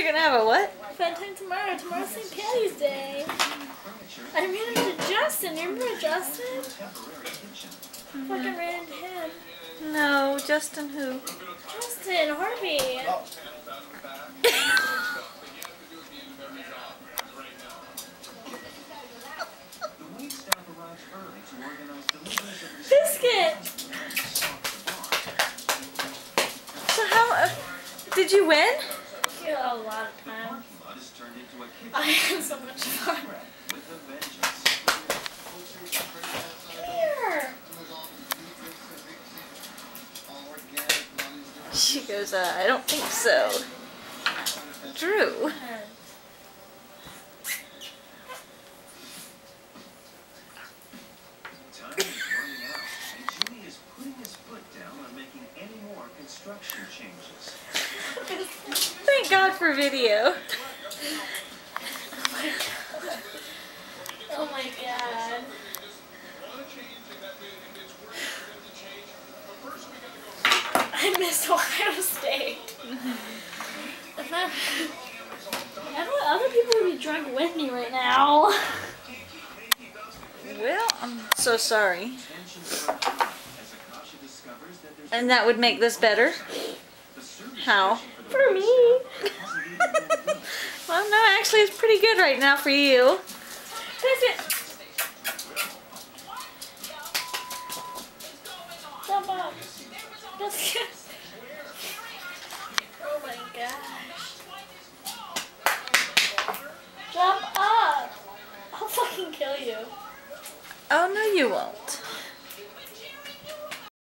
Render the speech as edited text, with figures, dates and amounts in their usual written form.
You're gonna have a what? Fun time tomorrow. Tomorrow's St. Patty's Day. I ran into Justin. You remember Justin? Fucking ran into him. No, Justin who? Justin Harvey. Biscuit. So how, did you win? Yeah, a lot of times. I had so much fun. Here. She goes, I don't think so. Drew. Thank God for video. Oh my God. I missed Ohio State. I want other people to be drunk with me right now. Well, I'm so sorry. And that would make this better? How? For me. Well, no, actually it's pretty good right now for you. Jump up. Oh my gosh. Jump up. I'll fucking kill you. Oh, no you won't.